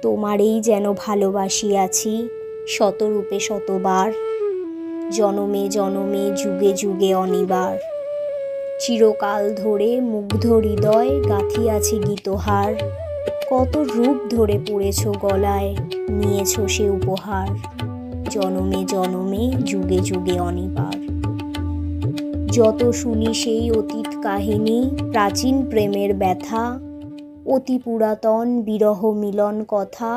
তোমারেই যেন ভালোবাসিয়াছি শতরূপে শতবার, জনমে জনমে যুগে যুগে অনিবার। চিরকাল ধরে মুগ্ধ হৃদয় গাঁথিয়াছি গীতহার, কত রূপ ধরে পড়েছ গলায়, নিয়েছ সে উপহার, জনমে জনমে যুগে যুগে অনিবার। যত শুনি সেই অতীত কাহিনী, প্রাচীন প্রেমের ব্যথা, অতি পুরাতন বিরহ মিলন কথা,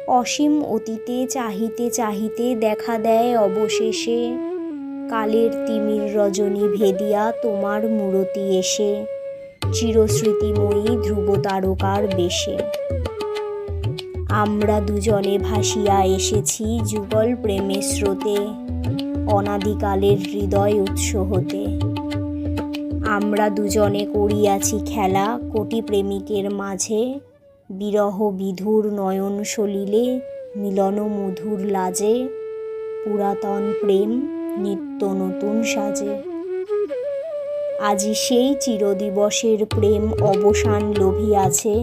অসীম অতীতে চাহিতে চাহিতে দেখা দেয় অবশেষে কালের তিমির রজনী ভেদিয়া তোমার মূরতি এসে, চিরস্মৃতিময়ী ধ্রুব তারকার বেশে। আমরা দুজনে ভাসিয়া এসেছি যুগল প্রেমের স্রোতে, অনাদিকালের হৃদয় উৎস হতে। আমরা দুজনে করিয়াছি খেলা কোটি প্রেমিকের মাঝে, বিরহ বিধুর নয়ন সলিলে মিলন মধুর লাজে, পুরাতন প্রেম নিত্য নতুন সাজে। আজি সেই চিরদিবসের প্রেম অবসান লোভিয়াছে,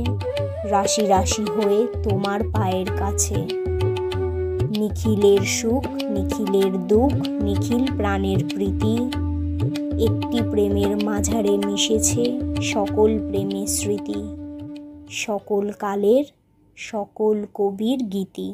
রাশি রাশি হয়ে তোমার পায়ের কাছে। নিখিলের সুখ নিখিলের দুঃখ নিখিল প্রাণের প্রীতি, একটি প্রেমের মাঝারে মিশেছে সকল প্রেমের স্মৃতি, সকল কালের সকল কবির গীতি।